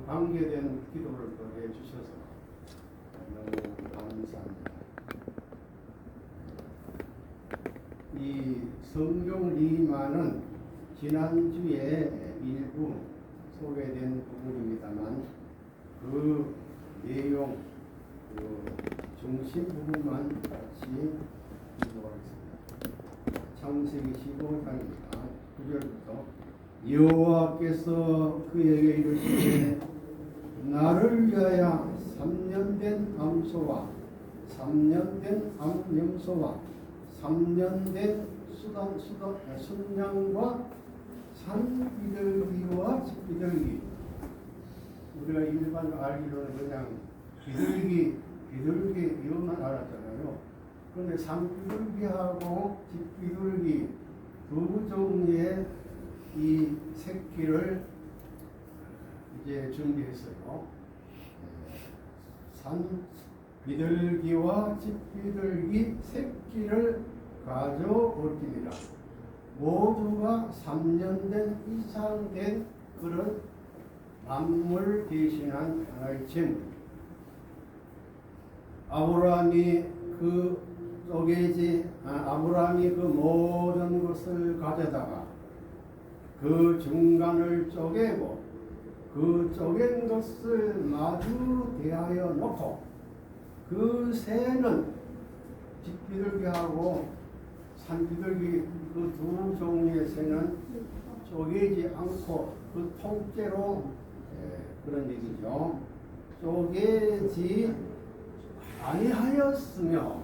관계된 기도를 또 해주셔서 너무 감사합니다. 이 성경 리마는 지난주에 일부 소개된 부분입니다만 그 내용, 그 중심 부분만 같이 읽어보겠습니다. 창세기 15장입니다. 9절부터 여호와께서 그에게 이르시되 나를 위하여 3년 된 암소와 3년 된 암염소와 3년 된 순양과 산비둘기와 집비둘기, 우리가 일반적으로 알기로는 그냥 비둘기 이것만 알았잖아요. 그런데 산비둘기하고 집비둘기 두 종류의 이 새끼를 이제 준비했어요. 산비둘기와 집비둘기 새끼를 가져올기니라. 모두가 3년 된 이상 된 그런 만물 대신한 하나의 잼. 아브라함이 그 모든 것을 가져다가 그 중간을 쪼개고 그 쪼갠 것을 마주 대하여 놓고 그 새는 집비둘기하고 산비둘기 그 두 종류의 새는 쪼개지 않고 그 통째로 그런 얘기죠. 쪼개지 아니하였으며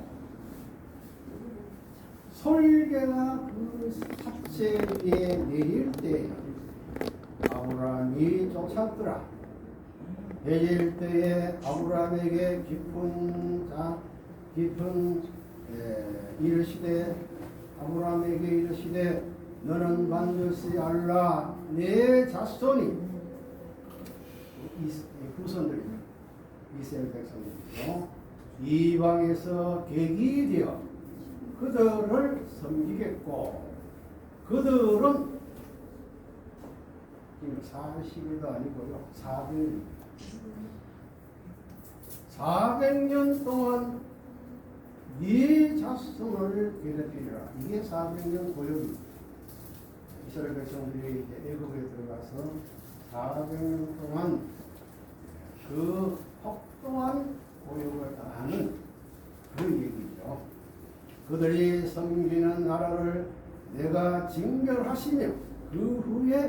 솔개가 그 삭제 위에 내릴 때 아브라함이 쫓았더라. 내릴 때에 아브라함에게 아브라함에게 이르시되 너는 반드시 알라 내 자손이 후손들입니다. 이스라엘 백성들이죠. 이방에서 객이 되어 그들을 섬기겠고 그들은 40일도 아니고요 400년 동안 네 자손을 괴롭히리라. 이게 400년 고역입니다. 이스라엘 백성들이 애굽에 들어가서 400년 동안 그 혹독한 고역을 당하는 그 얘기죠. 그들이 섬기는 나라를 내가 징벌하시며 그 후에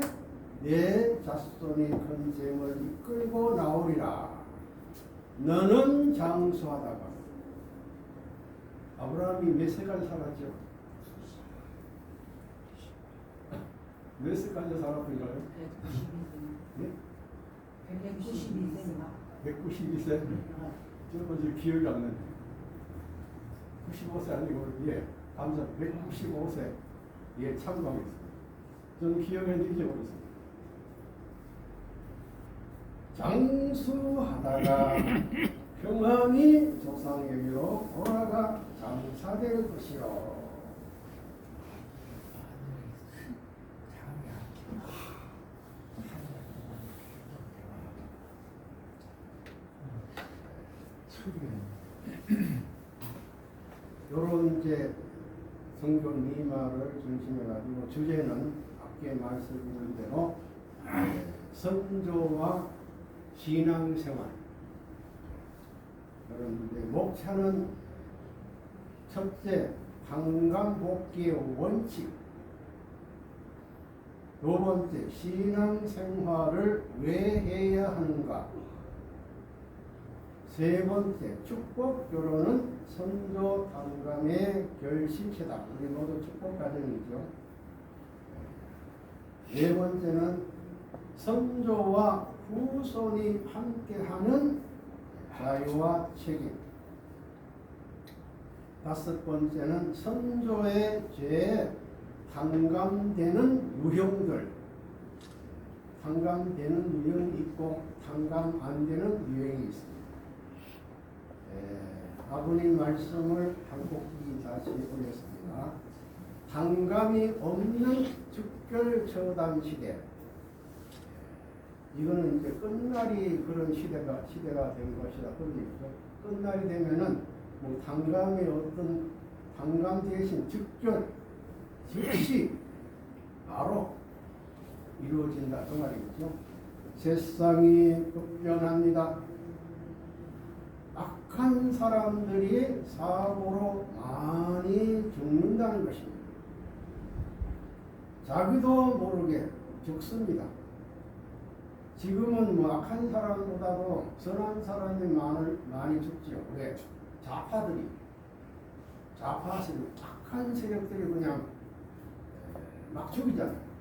내 자손이 큰 잼을 이끌고 나오리라. 너는 장수하다가 아브라함이 몇 세까지 살았죠? 몇 세까지 살았던가요? 192세? 저거 지금 기억이 안 나네. 95세 아니고, 감사 195세. 참고하겠습니다. 저는 기억에는 잊어버렸습니다. 장수하다가 평안히 조상에게로 돌아가 장사될 것이요. 요런 이제 성경 미마를 중심해 가지고 주제는 앞에 말씀드린 대로 선조와 신앙생활. 그런데 목차는 첫째 강간복귀의 원칙, 두 번째 신앙생활을 왜 해야 하는가, 세 번째 축복교로는 선조 당감의 결실체다. 우리 모두 축복 가정이죠. 네 번째는 선조와 후손이 함께하는 자유와 책임. 다섯 번째는 선조의 죄에 탕감되는 유형들. 탕감되는 유형이 있고 탕감 안 되는 유형이 있습니다. 아버님 말씀을 한곡이 다시 보겠습니다. 탕감이 없는 즉결처단 시대. 이거는 이제 끝날이 그런 시대가 된 것이다. 그런 얘기죠. 끝날이 되면은 뭐 당감의 어떤 당감 대신 즉결 즉시 바로 이루어진다 그 말이겠죠. 세상이 급변합니다. 악한 사람들이 사고로 많이 죽는다는 것입니다. 자기도 모르게 죽습니다. 지금은 뭐 악한 사람보다도 선한 사람이 많이 죽죠. 왜? 좌파들이, 악한 세력들이 그냥 막 죽이잖아요.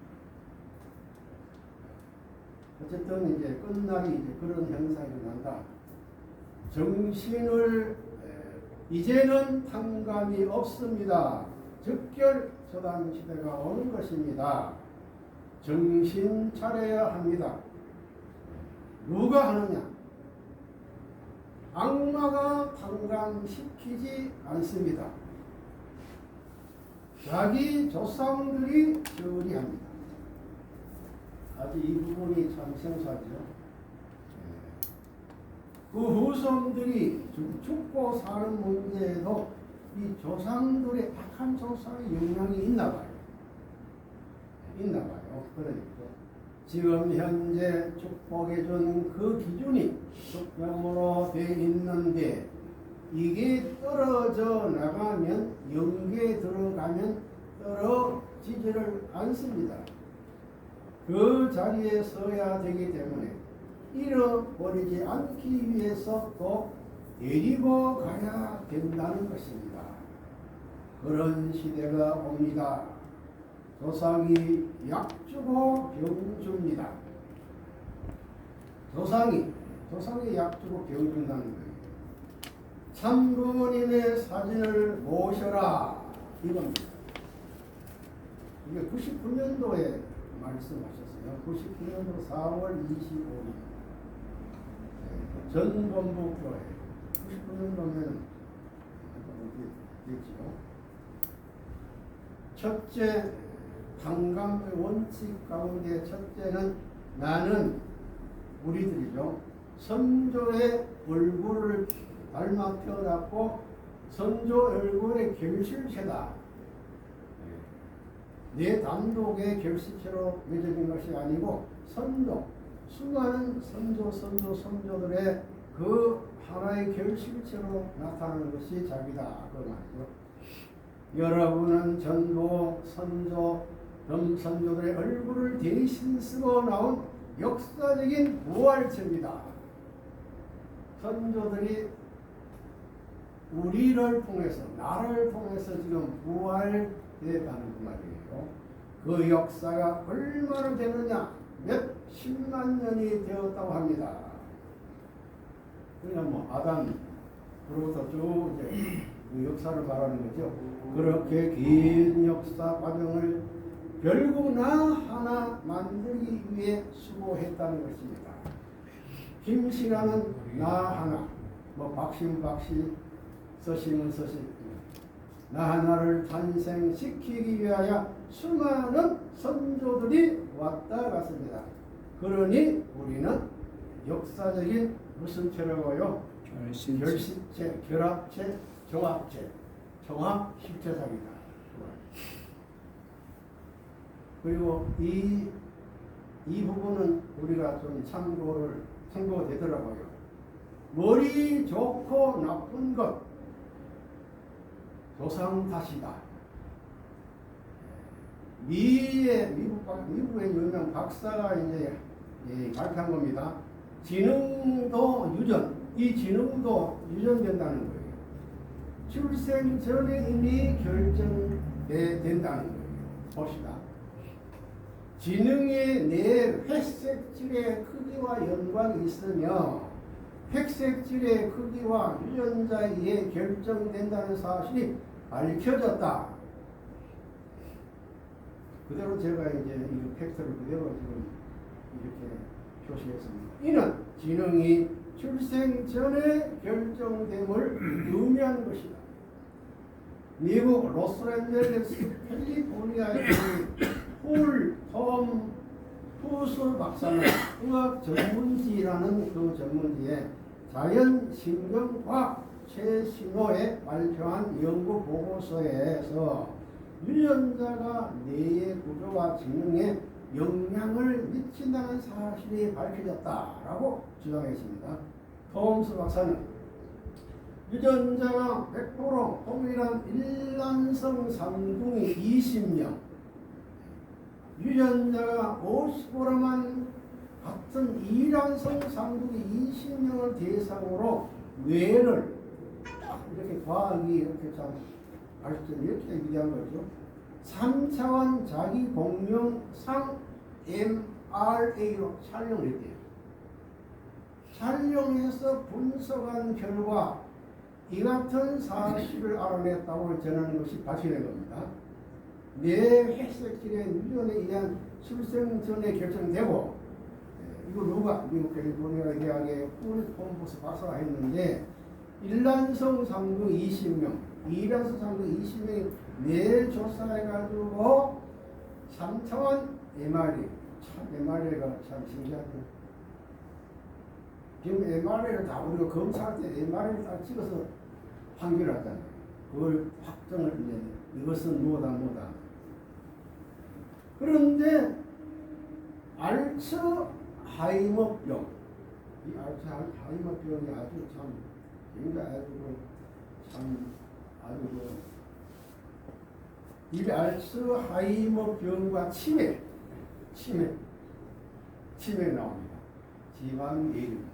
어쨌든 이제 끝날이 이제 그런 현상이 난다. 정신을 이제는 탕감이 없습니다. 즉결 처단 시대가 오는 것입니다. 정신 차려야 합니다. 누가 하느냐? 악마가 탕감시키지 않습니다. 자기 조상들이 처리합니다. 아주 이 부분이 참 생소하죠. 그 후손들이 죽고 사는 문제에도 이 조상들의 악한 조상의 영향이 있나 봐요. 그러니까 지금 현재 축복해준 그 기준이 숙명으로 돼 있는데 이게 떨어져 나가면 영계에 들어가면 떨어지지를 않습니다. 그 자리에 서야 되기 때문에 잃어버리지 않기 위해서 또 데리고 가야 된다는 것입니다. 그런 시대가 옵니다. 조상이 약주고 병줍니다. 조상이 약주고 병준다는 거예요. 참부모님의 사진을 모셔라 이겁니다. 이게 99년도에 말씀하셨어요. 99년도 4월 25일 전범부교회 99년도면 됐죠. 첫째 당감의 원칙 가운데 첫째는 나는 우리들이죠. 선조의 얼굴을 닮아 태어났고 선조 얼굴의 결실체다. 내 단독의 결실체로 맺어진 것이 아니고 수많은 선조들의 그 하나의 결실체로 나타나는 것이 자기다. 그 말이죠. 여러분은 전부 선조들의 얼굴을 대신 쓰고 나온 역사적인 부활체입니다. 선조들이 우리를 통해서 나를 통해서 지금 부활되다는 그 말이에요. 그 역사가 얼마나 되느냐? 몇 10만 년이 되었다고 합니다. 그러니까 뭐 아담으로부터 쭉 이제 그 역사를 말하는 거죠. 그렇게 긴 역사 과정을 결국 나 하나 만들기 위해 수고했다는 것입니다. 김씨라는 나 하나, 뭐 박씨, 서씨는 서씨, 나 하나를 탄생시키기 위하여 수많은 선조들이 왔다 갔습니다. 그러니 우리는 역사적인 무슨 체라고요? 결실체, 결합체, 종합체, 종합실체상이다. 그리고 이 부분은 우리가 좀 참고가 되더라고요. 머리 좋고 나쁜 것 조상 탓이다. 미국의 유명 박사가 이제 발표한 겁니다. 지능도 이 지능도 유전된다는 거예요. 출생 전에 이미 결정된다는 거예요. 봅시다. 지능이 내 회색질의 크기와 연관이 있으며 회색질의 크기와 유전자에 의해 결정된다는 사실이 밝혀졌다. 그대로 제가 이제 이 팩트를 그대로 지금 이렇게 표시했습니다. 이는 지능이 출생 전에 결정됨을 의미하는 것이다. 미국 로스앤젤레스 캘리포니아의 폴 톰 후술 박사는 의학 전문지라는 그 전문지에 자연신경과학 최신호에 발표한 연구 보고서에서 유전자가 뇌의 구조와 기능에 영향을 미친다는 사실이 밝혀졌다라고 주장했습니다. 톰스 박사는 유전자가 100% 동일한 일란성 상둥이 20명, 유전자가 50%만 같은 이란성 상둥이 20명을 대상으로 뇌를 이렇게 과학이 이렇게 참 아시죠? 이렇게 얘기한 거죠. 3차원 자기 공룡상 MRA로 촬영을 했대요. 촬영해서 분석한 결과 이 같은 사실을 알아냈다고 전하는 것이 밝혀낸 겁니다. 뇌 회색질의 유전에 의한 출생 전에 결정되고, 이거 누가 미국 캘리포니아 대학의 폴포스 박사가 했는데, 일란성 상두 20명, 이란성 상두 20명이 뇌 조사해가지고 3차원 MRI, 참 MRI가 참 신기하네요. 지금 MRI를 다 우리가 검사할 때 MRI를 다 찍어서 판결하잖아요. 그걸 확정을 이제 이것은 뭐다. 그런데 알츠하이머병, 이 알츠하이머병이 아주 참 굉장히 이 알츠하이머병과 치매 나옵니다. 지방계입니다.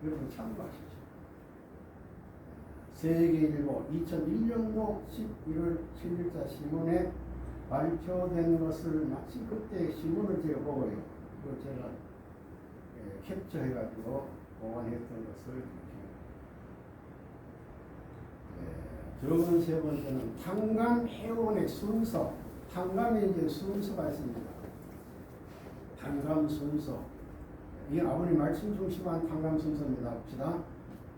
여러분 참고하십시오. 세계일보 2001년도 11월 7일자 신문에 발표된 것을 마치 그때 신문을 제가 보고요. 그거 제가 캡처해가지고 보관했던 것을 적은 세 번째는 탄감 회원의 순서. 탄감에 이제 순서가 있습니다. 탄감 순서. 이 아버님 말씀 중심한 탄감 순서입니다. 봅시다.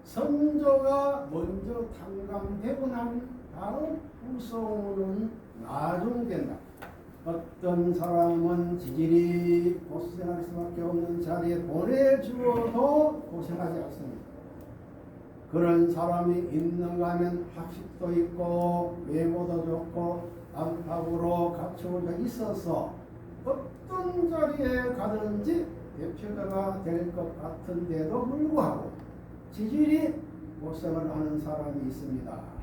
선조가 먼저 탄감되고 난 다음 후손은 나중된다. 어떤 사람은 지질이 고생할 수밖에 없는 자리에 보내주어도 고생하지 않습니다. 그런 사람이 있는가 하면 학식도 있고 외모도 좋고 안팎으로 갖추어져 있어서 어떤 자리에 가든지 대표자가 될 것 같은데도 불구하고 지질이 고생을 하는 사람이 있습니다.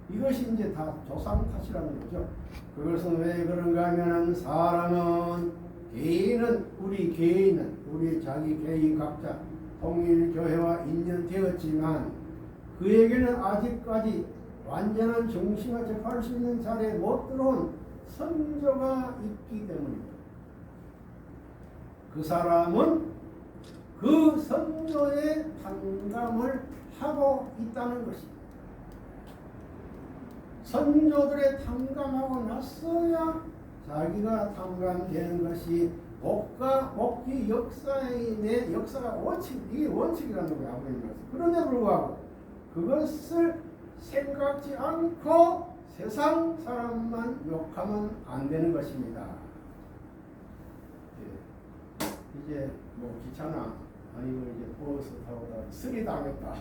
이것이 이제 다 조상 탓이라는 거죠. 그것은 왜 그런가 하면은 사람은 우리 자기 개인 각자 통일교회와 인연되었지만 그에게는 아직까지 완전한 정신을 접할 수 있는 자리에 못 들어온 선조가 있기 때문입니다. 그 사람은 그 선조의 탕감을 하고 있다는 것입니다. 선조들의 탕감하고 났어야 자기가 탕감되는 것이 복귀 역사의 역사가 이게 원칙이라는 거예요. 아버님 말씀. 그런데 불구하고 그것을 생각지 않고 세상 사람만 욕하면 안 되는 것입니다. 이제 뭐 기차나 아니면 이제 버스 타고 다 쓰리 당했다.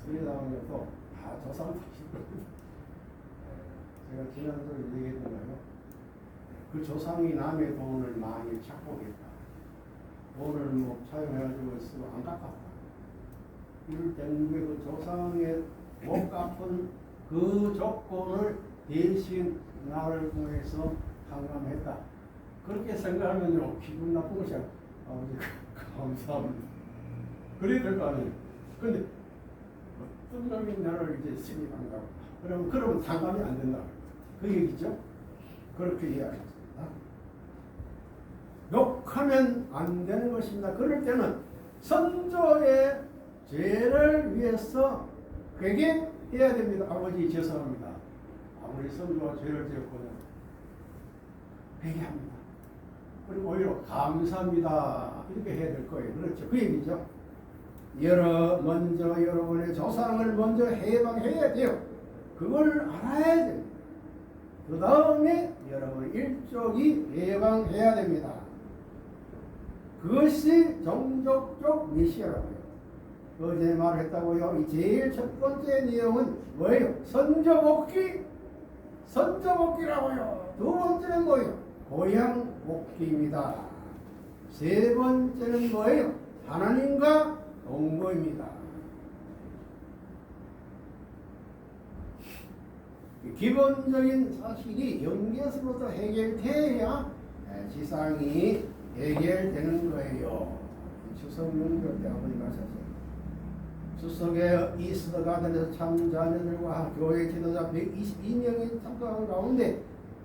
쓰리 당한 것도 다 조상 탓이거든요. 제가 지난주에 얘기했잖아요. 그 조상이 남의 돈을 많이 착복했다. 돈을 뭐 사용해가지고 쓰고 안 갚았다. 이럴 때는 그 조상의 못 갚은 그 조건을 대신 나를 통해서 탕감했다. 그렇게 생각하면요 기분 나쁜 것이 아버지 감사합니다. 그래야 될 거 아니에요. 그런데 어떤 놈이 나를 이제 신입한다고 그러면 탕감이 안 된다. 그 얘기죠. 그렇게 이해하셨습니다. 욕하면 안 되는 것입니다. 그럴 때는 선조의 죄를 위해서 그에게 해야 됩니다. 아버지 죄송합니다. 아무리 선조가 죄를 지었거든 회개합니다. 그리고 오히려 감사합니다. 이렇게 해야 될 거예요. 그렇죠. 그 얘기죠. 먼저 여러분의 조상을 먼저 해방해야 돼요. 그걸 알아야 됩니다. 그 다음에 여러분 일족이 예방해야 됩니다. 그것이 종족적 메시아라고요. 어제 말했다고요. 이 제일 첫 번째 내용은 뭐예요? 선조복귀. 선조복귀라고요. 두 번째는 뭐예요? 고향복귀입니다. 세 번째는 뭐예요? 하나님과 동거입니다. 기본적인 사실이 영계에서부터 해결돼야 지상이 해결되는 거예요. 추석 명절 때 아버님 하셨어요. 추석에 이스터 가든에서 참 자녀들과 교회 지도자 122명이 참석한 가운데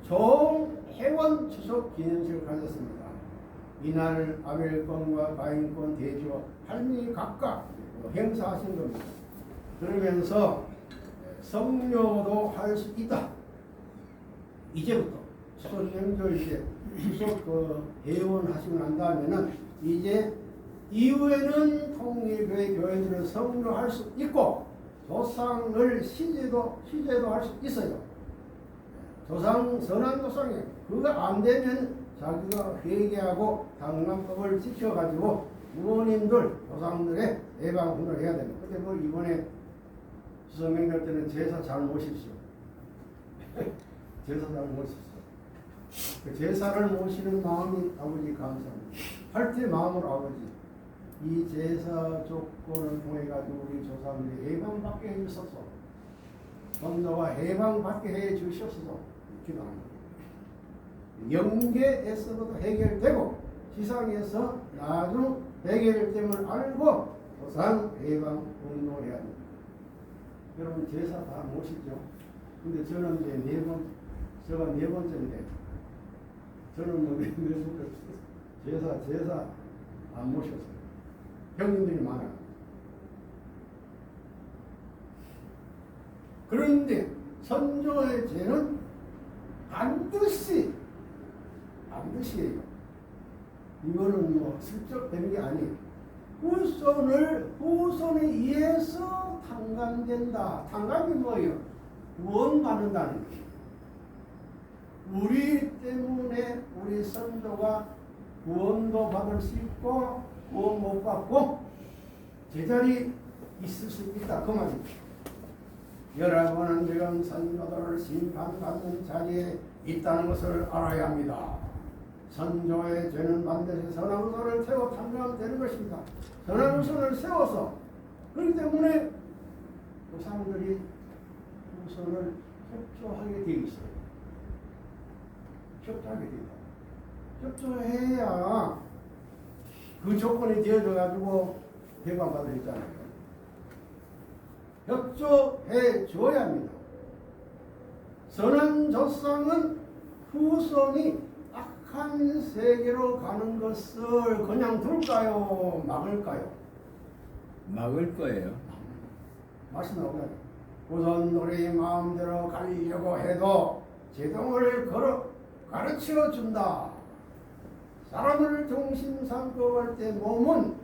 총회원 추석 기념식을 가졌습니다. 이날 아벨권과 가인권 대주와 할머니 각각 행사하신 겁니다. 그러면서 성묘도 할 수 있다. 이제부터 추석 명절 이제 추석 회원하시고 난 다음에는 이제 이후에는 통일교회 교회들은 성묘할 수 있고 조상을 시제도 할 수 있어요. 조상 선한 조상이에요. 그거 안 되면 자기가 회개하고 당간법을 지켜가지고 부모님들 조상들의 예방훈을 해야 됩니다. 근데 뭐 이번에 추석 명절 때는 제사 잘 모십시오. 제사 잘 모십시오. 그 제사를 모시는 마음이 아버지 감사합니다. 할 때 마음으로 아버지 이 제사 조건을 통해 가지고 우리 조상들이 해방받게 해주소서. 선조가 해방받게 해주셔서 기도합니다. 영계에서부터 해결되고 지상에서 나중 해결됨을 알고 조상 해방 운동해야 합니다. 여러분 제사 다 모시죠? 근데 저는 이제 제가 네 번째인데 저는 뭐 제사 안 모셨어요. 형님들이 많아요. 그런데 선조의 죄는 반드시예요. 이거는 뭐 슬쩍 되는 게 아니에요. 후손에 의해서 탕감된다. 탕감이 뭐예요? 구원받는다는 거예요. 우리 때문에 우리 선조가 구원도 받을 수 있고 구원 못 받고 제자리 있을 수 있다. 그 말입니다. 여러분은 지금 선조들을 심판받는 자리에 있다는 것을 알아야 합니다. 선조의 죄는 반드시 선한 후손을 세워 탕감되는 것입니다. 선한 후손을 세워서 그렇기 때문에 조상들이 후손을 협조하게 되어 있어요. 협조하게 됩니다. 협조해야 그 조건이 되어져 가지고 해방받을 있잖아요. 협조해 줘야 합니다. 선한 조상은 후손이 악한 세계로 가는 것을 그냥 둘까요? 막을까요? 막을 거예요. 말씀 나오잖아요. 우선 우리 마음대로 가려고 해도 제동을 가르쳐 준다. 사람을 중심 삼고 할 때 몸은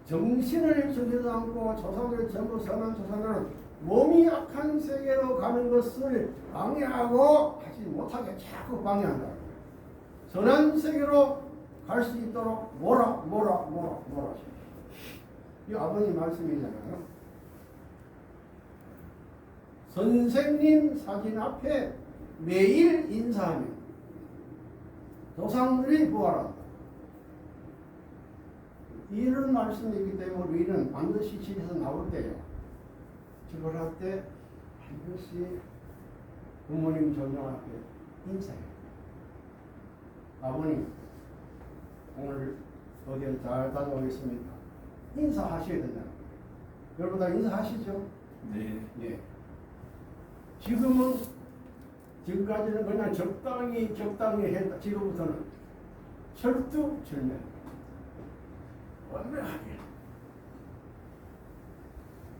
정신을 주지도 않고 조상들 전부 선한 조상들은 몸이 악한 세계로 가는 것을 방해하고 하지 못하게 자꾸 방해한다. 선한 세계로 갈 수 있도록 뭐라. 이 아버님 말씀이잖아요. 선생님 사진 앞에 매일 인사하며 조상들이 부활한다. 이런 말씀이 있기 때문에 우리는 반드시 집에서 나올 때요. 집을 할 때 반드시 부모님 조상 앞에 인사해요. 아버님 오늘 어디에 잘 다녀오겠습니다. 인사하셔야 된다. 여러분 다 인사하시죠? 네. 예. 지금까지는 그냥 적당히 했다. 지금부터는 철두철미하게 완벽하게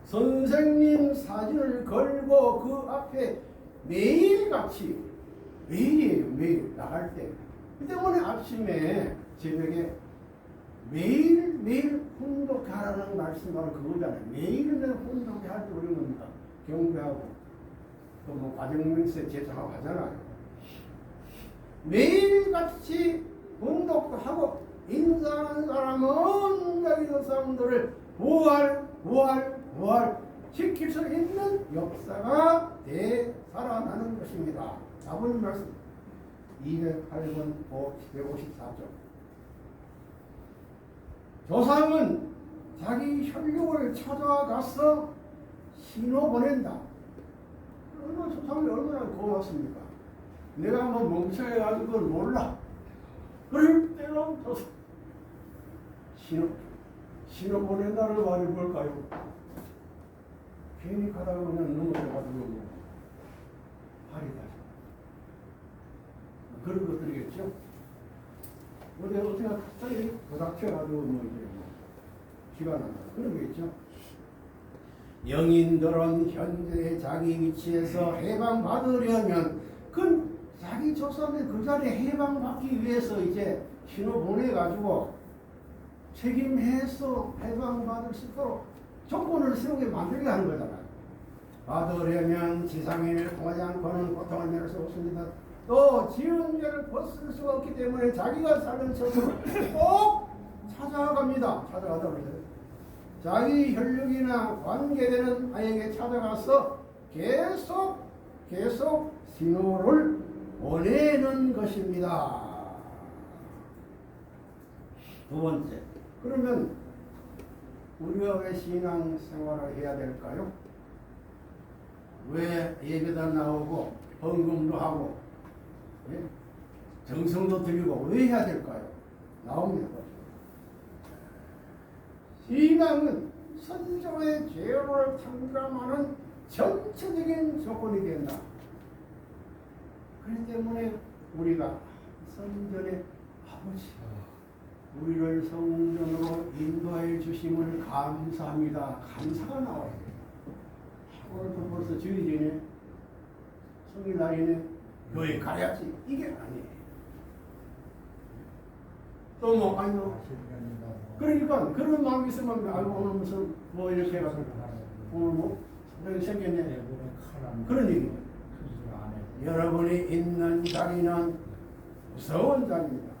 선생님 사진을 걸고 그 앞에 매일같이 매일 나갈 때 그 때문에 아침에 새벽에 매일 훈독하라는 말씀 바로 그거잖아요. 매일매일 훈독해 할 때 우리는 경배하고 또 뭐 과정명세 제사하고 하잖아요. 매일같이 운동도 하고 인사하는 사람은 자기 조상들을 부활 시킬 수 있는 역사가 되살아나는 것입니다. 답은 말씀 208번 154쪽. 조상은 자기 혈육을 찾아가서 신호 보낸다. 얼마나 조상이 얼마나 고맙습니까? 내가 한번 멍청해가지고 그걸 몰라. 그럴 때는 조상 신호 보낸다는 말이 뭘까요? 괜히 가다가 그냥 넘어져가지고 발이 다져. 그런 것들이겠죠. 어떻게 갑자기 도닥쳐가지고 뭐 이제 기가 난다. 그런 거겠죠. 영인들은 현재 자기 위치에서 해방받으려면 그 자기 조상의 그 자리에 해방받기 위해서 이제 신호 보내가지고 책임해서 해방받을 수 있도록 조건을 세우게 만들게 하는 거잖아요. 받으려면 지상인을 통하지 않고는 고통을 면할 수 없습니다. 또 지은 죄를 벗을 수가 없기 때문에 자기가 살던 처소를 꼭 찾아갑니다. 찾아가다 그래요. 자기 혈육이나 관계되는 아이에게 찾아가서 계속 신호를 보내는 것입니다. 두 번째, 그러면 우리가 왜 신앙 생활을 해야 될까요? 왜 예배도 나오고 헌금도 하고 정성도 드리고 왜 해야 될까요? 나옵니다. 신앙은 선조의 죄를 탕감하는 전체적인 조건이 된다. 그렇기 때문에 우리가 선전의 아버지 우리를 성전으로 인도해 주심을 감사합니다. 감사가 나와야 돼요. 오늘 또 벌써 주일 전에 성일날이네 교회 가야지 이게 아니에요. 또 뭐 아니요. 그러니까 그런 마음이 있으면 아이고 오늘 무슨 뭐 이렇게 해가지고 오늘 뭐 여기 생겼네 그런 얘기입니다. 여러분이 있는 자리는 무서운 자리입니다.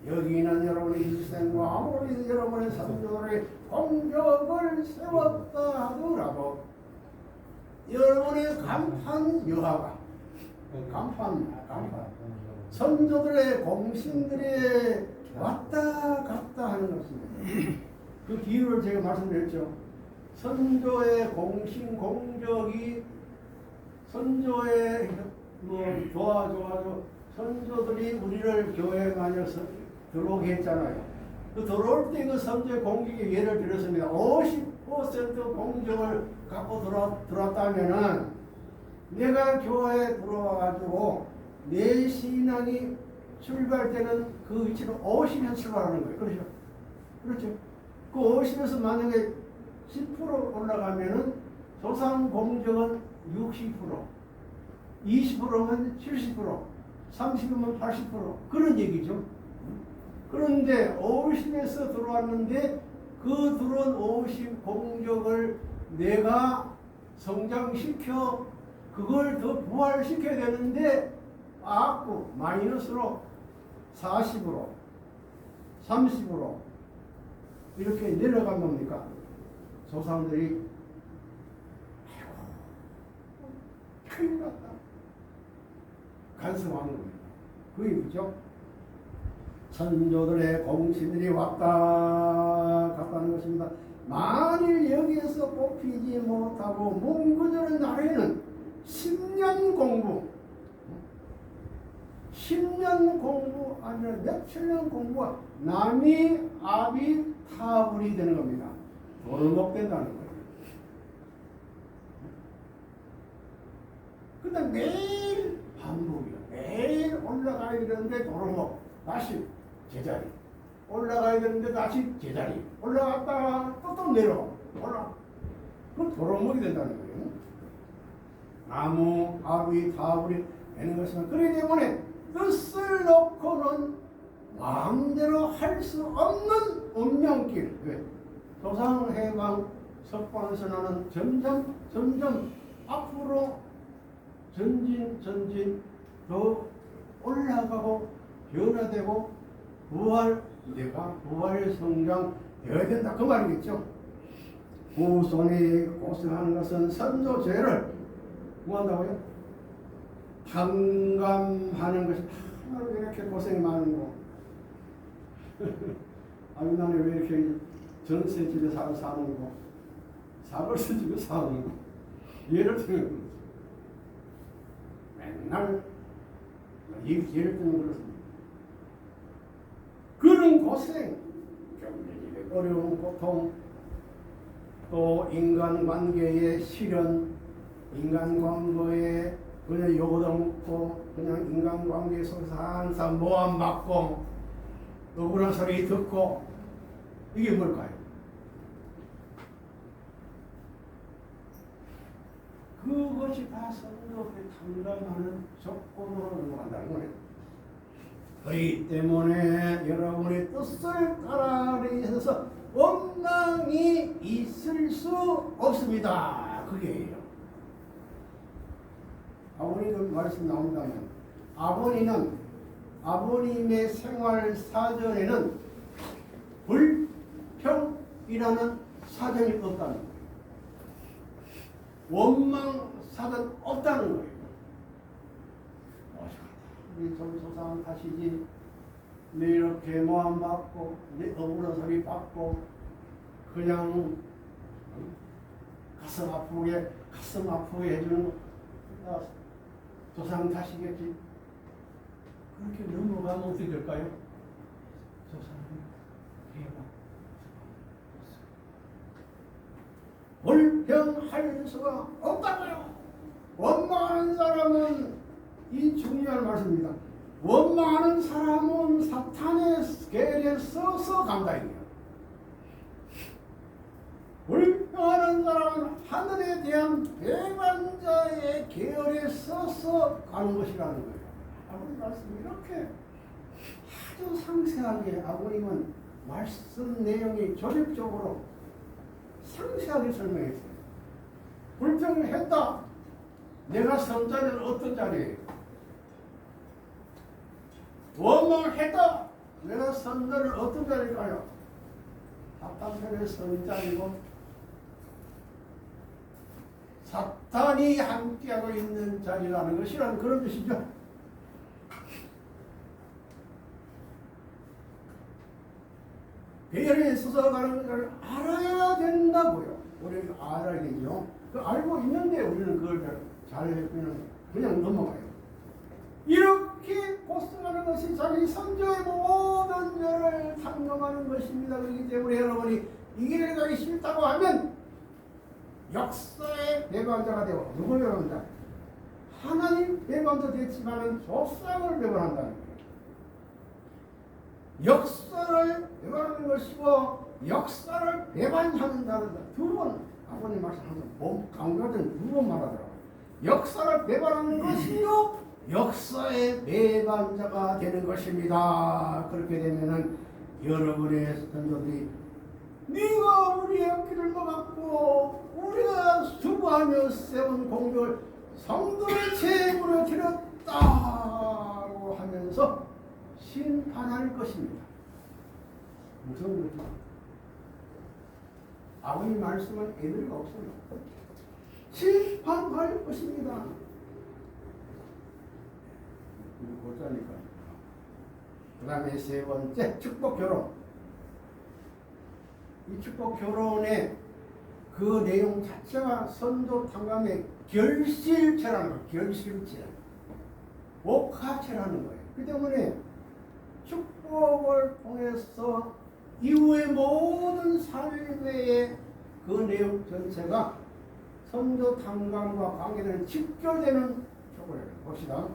여기는 여러분의 일생과 아무리 여러분의 선조들의 공적을 세웠다 하더라도 여러분의 간판 여하가 간판 선조들의 공신들이 왔다 갔다 하는 것입니다. 그 비유를 제가 말씀드렸죠. 선조의 공신 공적이 선조의 뭐 좋아 선조들이 우리를 교회에 만약에 들어오게 했잖아요. 그 들어올 때 그 선조의 공적이 예를 들었습니다. 50% 공적을 갖고 들어왔다면은 내가 교회에 들어와가지고 내 신앙이 출발 때는 그 위치로 50년 출발하는 거예요. 그렇죠? 그렇죠? 그 50에서 만약에 10% 올라가면은 조상 공적은 60%, 20%면 70%, 30%면 80% 그런 얘기죠. 그런데 50에서 들어왔는데 그 들어온 50 공적을 내가 성장시켜 그걸 더 부활시켜야 되는데 마이너스로 40으로 30으로 이렇게 내려가면 뭡니까? 조상들이 큰일 났다 간섭하는 겁니다. 그 얘기죠. 선조들의 공신들이 왔다 갔다는 것입니다. 만일 여기에서 뽑히지 못하고 뭉그러는 날에는 10년 공부 아니라 며칠 년 공부가 남이 압이 타불이 되는 겁니다. 돌목된다는 거예요. 근데 매일 반복이야. 매일 올라가야 되는데 도루묵 다시 제자리 올라가야 되는데 다시 제자리 올라갔다가 또 내려 그럼 도루묵이 된다는 거예요. 나무 압이 타불이 되는 것은 그렇기 때문에 뜻을 놓고는 마음대로 할 수 없는 운명길. 왜? 조상 해방 석방선언은 점점 앞으로 전진 더 올라가고 변화되고 내가 부활 성장 되어야 된다 그 말이겠죠. 후손이 고생하는 것은 선조죄를 뭐한다고요? 탕감하는 것이 왜 이렇게 고생이 많은 거? 아니 나는 왜 이렇게 전세집에 사는 거? 사벌세 집에 사는 거? 예를 들면 맨날 예를 들면 그렇습니다. 그런 고생, 경제적인 어려운 고통, 또 인간관계의 시련, 인간관계에 그냥 욕얻어먹고 그냥 인간관계 속에서 항상 모함받고 억울한 소리 듣고 이게 뭘까요? 그것이 다 성도의 탕감하는 조건으로 넘어간다는 거예요. 그렇기 때문에 여러분의 뜻을 따라하기 위해서 원망이 있을 수 없습니다. 그게요. 아버님 말씀 나온다면 아버님의 생활 사전에는 불평이라는 사전이 없다는 거예요. 원망 사전 없다는 거예요. 우리 조상 탓이지 내 이렇게 모함받고 내 억울한 소리 받고 그냥 가슴 아프게 해주는 조상 탓이겠지. 그렇게 넘어가면 어떻게 될까요? 조상이 불평할 수가 없다고요. 원망하는 사람은 이 중요한 말씀입니다. 원망하는 사람은 사탄의 계략에 써서 간다입니다. 불평하는 사람은 하늘에 대한 배반자의 계열에 써서 가는 것이라는 거예요. 아버님 말씀 이렇게 아주 상세하게 아버님은 말씀 내용이 조직적으로 상세하게 설명했어요. 불평을 했다. 내가 선 자리는 어떤 자리예요? 원망했다. 내가 선 자리는 어떤 자리일까요? 사탄편에 선 자리고 사탄이 함께하고 있는 자리라는 것이라는 그런 뜻이죠. 배열에 있어서 가는 것을 알아야 된다고요. 우리가 알아야 되죠. 그 알고 있는데 우리는 그걸 잘 그냥 넘어가요. 이렇게 고생하는 것이 자기 선조의 모든 죄를 탕감하는 것입니다. 그렇기 때문에 여러분이 이 길을 가기 싫다고 하면 역사의 배반자가 되고 누굴 배반자? 하나님 배반자 됐지만은 조상을 배반한다는 거예요. 역사를 배반하는 것이고 역사를 배반한다는 두 번 아버님 말씀하면서 강조하던 두 번 말하더라고요. 역사를 배반하는 것이요 역사의 배반자가 되는 것입니다. 그렇게 되면은 여러분의 선조들이 네가 우리의 길을 막았고 우리가 수고하며 세운 공덕을 성도의 죄물에 드렸다고 하면서 심판할 것입니다. 무슨 거죠? 아버님 말씀은 애들이 없어요. 심판할 것입니다. 보자니까. 그 다음에 세 번째 축복 결혼. 이 축복 결혼의 그 내용 자체가 선도 탕감의 결실체라는 거예요. 결실체. 목화체라는 거예요. 그 때문에 축복을 통해서 이후의 모든 삶의 그 내용 전체가 선도 탕감과 관계되는 직결되는 축복을 봅시다.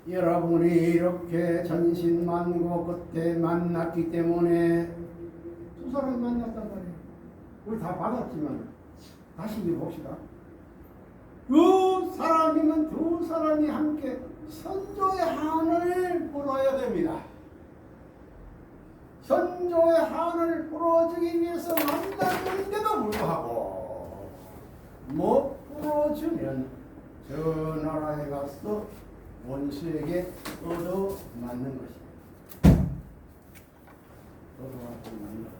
여러분이 이렇게 전신만고 끝에 만났기 때문에 두 사람이 만났단 말이에요. 우리 다 받았지만 다시 봅시다. 두 사람이면 두 사람이 함께 선조의 한을 풀어야 됩니다. 선조의 한을 풀어주기 위해서 만났는데도 불구하고 못 풀어주면 저 나라에 가서 원수에게 얻어맞는 것입니다. 얻어맞는 것.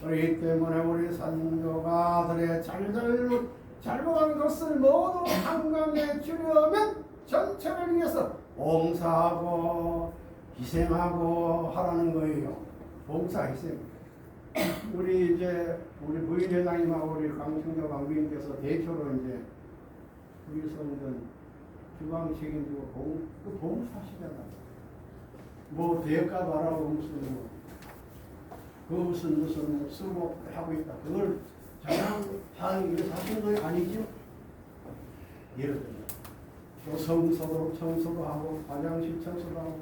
그렇기 때문에 우리 선조가들의 잘못한 것을 모두 한감해 주려면 전체를 위해서 봉사하고 희생하고 하라는 거예요. 봉사 희생. 우리 부인회장님하고 우리 강충조 강부인께서 대표로 이제 우리 성전 주방 책임지고 봉사시잖아요. 뭐 대가 바라고 무슨 쓰고 하고 있다. 그걸 자랑하는 게 사실 거 아니죠? 예를 들면 또 청소도 하고 화장실 청소도 하고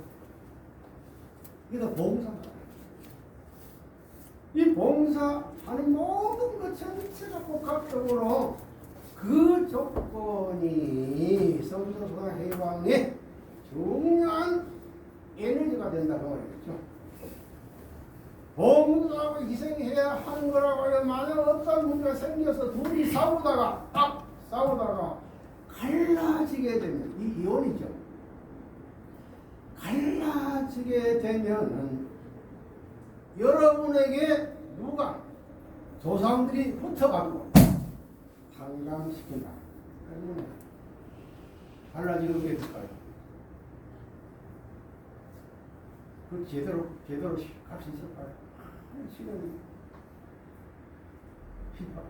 이게 다 봉사다. 이 봉사하는 모든 것 전체가 복합적으로 그 조건이 성소수가 해방의 중요한 에너지가 된다고 말이겠죠. 봉사하고 희생해야 하는 거라고 하면 만약 어떤 문제가 생겨서 둘이 싸우다가 갈라지게 되면 이 이혼이죠. 갈라지게 되면은 여러분에게 누가 조상들이 붙어가지고 상담시킨다. 그러면 갈라지는 게 될까요? 그 제대로 할 수 있을까요? 지금 핍박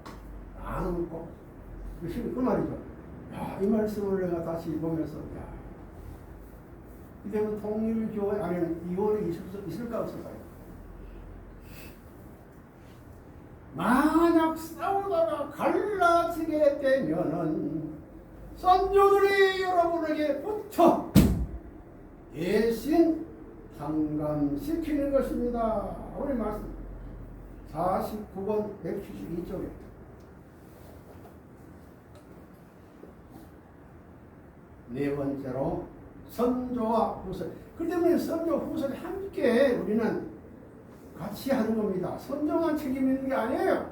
안 웃고 그 말이죠. 야, 이 말씀을 내가 다시 보면서 야, 이대로 통일교회 아니면 이혼이 있을까 없을까요? 만약 싸우다가 갈라지게 되면은 선조들이 여러분에게 붙여 대신 상감시키는 것입니다. 우리 말씀 49번 172쪽에 네 번째로 선조와 후손. 그 때문에 선조 후손이 함께 우리는 같이 하는 겁니다. 선조만 책임 있는 게 아니에요.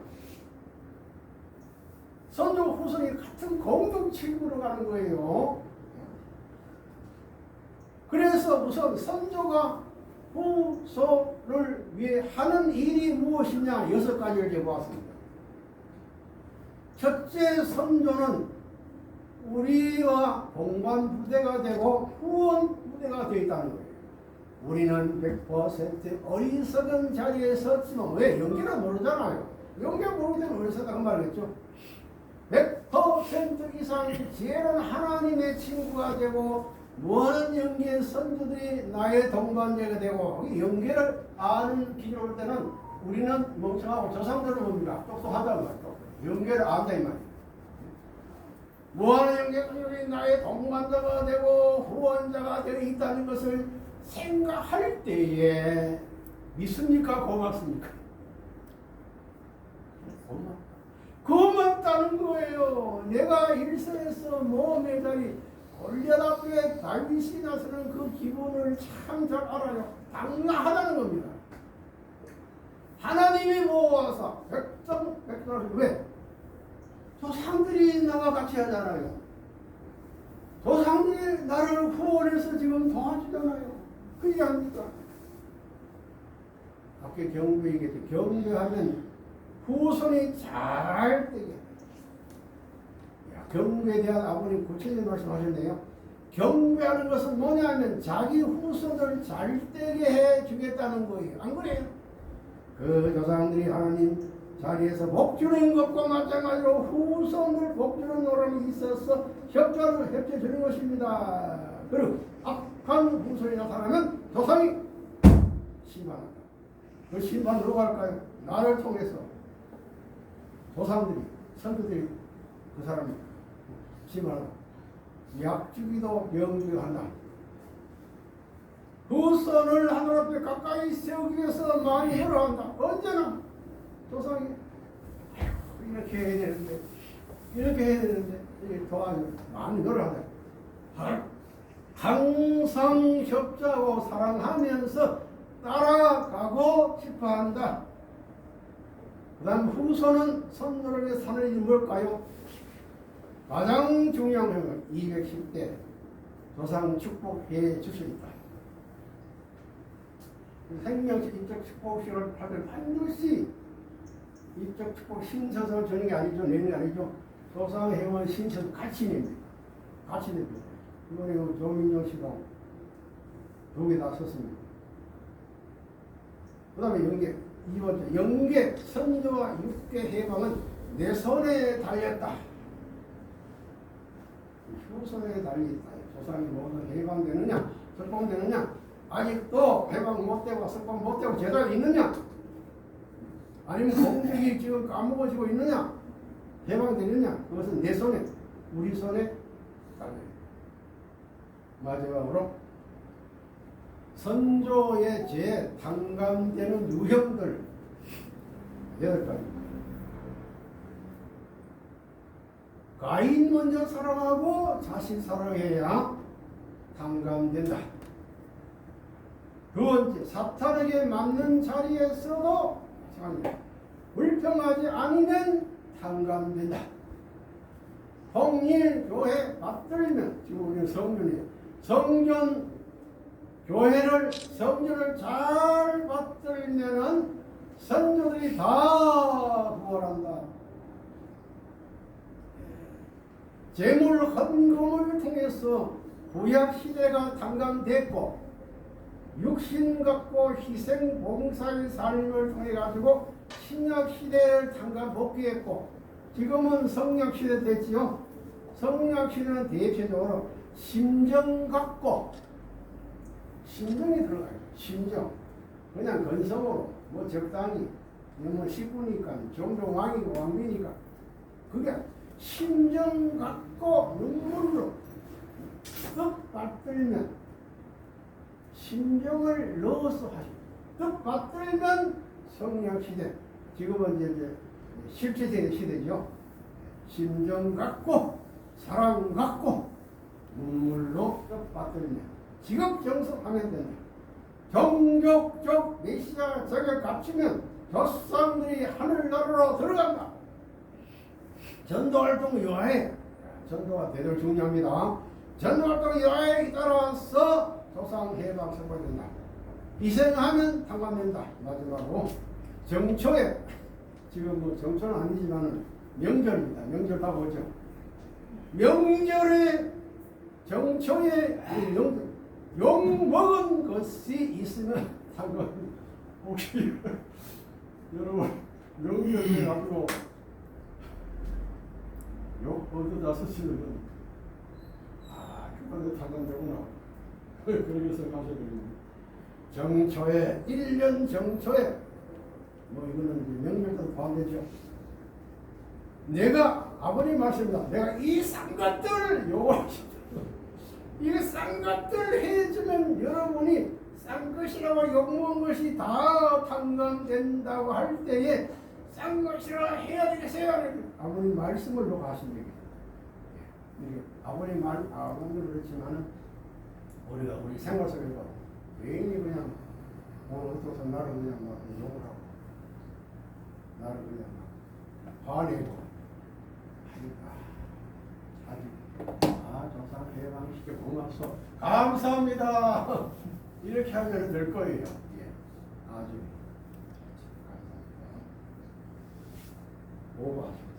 선조 후손이 같은 공동 책임으로 가는 거예요. 그래서 우선 선조가 후손을 위해 하는 일이 무엇이냐 6가지를 제보았습니다. 첫째, 선조는 우리와 동반 부대가 되고 후원 부대가 되어 있다는 거예요. 우리는 100% 어리석은 자리에 섰지만 왜? 연기는 모르잖아요. 연기 모르기 때문에 어리석다고 말했죠. 100% 이상 지혜로운 하나님의 친구가 되고 무한한 연계의 선조들이 나의 동반자가 되고 연계를 아는 기준으로 때는 우리는 멍청하고 조상들을 봅니다. 똑똑하다는 말이죠. 연계를 안다 이 말이에요. 무한한 연계들이 나의 동반자가 되고 후원자가 되어 있다는 것을 생각할 때에 믿습니까? 고맙습니까? 고맙다는 거예요. 내가 일선에서 모험의 자리 골리앗 앞에 다윗이 나서는 그 기분을 참 잘 알아요. 당연하다는 겁니다. 하나님이 모아서 백성을 왜? 조상들이 나와 같이 하잖아요. 조상들이 나를 후원해서 지금 도와주잖아요. 그게 아닙니까? 밖에 경배 얘기했죠. 경배하면 후손이 잘 되게. 경배에 대한 아버님 구체적인 말씀하셨네요. 경배하는 것은 뭐냐면 자기 후손을 잘 되게 해주겠다는 거예요. 안 그래요? 그 조상들이 하나님 자리에서 복주는 것과 마찬가지로 후손을 복주는 노름이 있어서 협조를 협조해주는 것입니다. 그리고 악한 후손이 나타나면 조상이 심판한다. 그 심판 누가 할까요? 나를 통해서 조상들이 선조들이 그 사람이 심판한다. 약주기도 명주기도 한다. 후손을 하늘 앞에 가까이 세우기 위해서 많이 해로한다. 언제나 조상이 이렇게 해야 되는데 이렇게 해야 되는데 이렇게 도와줘 많이 노력한다. 항상 협조하고 사랑하면서 따라가고 싶어한다. 그 다음 후손은 선조를 위해 사는 일이 뭘까요? 가장 중요한 것은 210대 조상 축복해 주시니까 생명식 인적 축복식을 하들 반드시 인적 축복 신서서 주는 게 아니죠. 내는 게 아니죠. 조상 회원 신서서 같이 냅니다. 같이 냅니다. 이번에 조민정 씨도 두 개 다 썼습니다. 그 다음에 영계 2번째 영계 선조와 육계 해방은 내 손에 달렸다. 후손에 달려있다. 조상이 모두 해방되느냐 석방되느냐 아직도 해방 못되고 석방 못되고 제대로 있느냐 아니면 공적이 지금 까먹어지고 있느냐 해방되느냐 그것은 내 손에 우리 손에 달려있다. 마지막으로 선조의 죄에 탕감되는 유형들 8가지. 가인 먼저 사랑하고 자식 사랑해야 탕감된다. 두 번째, 사탄에게 맞는 자리에서도 불평하지 않으면 탕감된다. 통일 교회 맞들면 지금 우리는 성전이에요. 성전 교회를 성전을 잘 받들면은 선조들이 다 부활한다. 재물 헌금을 통해서 구약 시대가 탕감됐고 육신 갖고 희생 봉사의 삶을 통해 가지고 신약 시대를 탕감 복귀했고 지금은 성약 시대 됐지요. 성약 시대는 대표적으로 심정 갖고 심정이 들어가요. 심정. 그냥 건성으로 뭐 적당히 뭐 식구니까 종종 왕이고 왕비니까 그게 심정 갖고 눈물로 떡 받들면 심정을 넣어서 하시고 떡 받들면 성령시대 지금은 이제 실체적인 시대죠. 심정 갖고 사랑 갖고 눈물로 떡 받들면 직업정성하면 된다. 종족적 메시아 자격 갖추면 조상들이 하늘나라로 들어간다. 전도활동 여하에 전도가 대단히 중요합니다. 전도활동 여하에 따라서 조상 해방 선포된다. 희생하면 탕감된다. 마지막으로 정초에 지금 뭐 정초는 아니지만은 명절입니다. 명절 다 보죠. 명절에 정초에 욕 먹은 것이 있으면 탕감. 혹시 여러분 명절에 가지고 욕 얻어다 쓰시면 그런데 탕감되구나. 그렇게 생각하셔야 됩니다. 정초에 1년 정초에 뭐 이거는 이제 명절도 포함되죠. 내가 아버님 말씀입니다. 내가 이 싼 것들 이 싼 것들 해주면 여러분이 싼 것이라고 욕먹은 것이 다 탕감된다고 할 때에 싼 것이라 해야 되겠어요. 아버님 말씀을 놓고 하시면 되겠어요. 아버님 아버님도 그렇지만은 우리가 우리 생활 속에서 괜히 그냥 어떠서 나를 그냥 막 욕을 하고 나를 그냥 막 화내고 하니까 조상 해방시켜 고맙소 감사합니다 이렇게 하면 될 거예요. 예. 아주 감사합니다. 오버하시고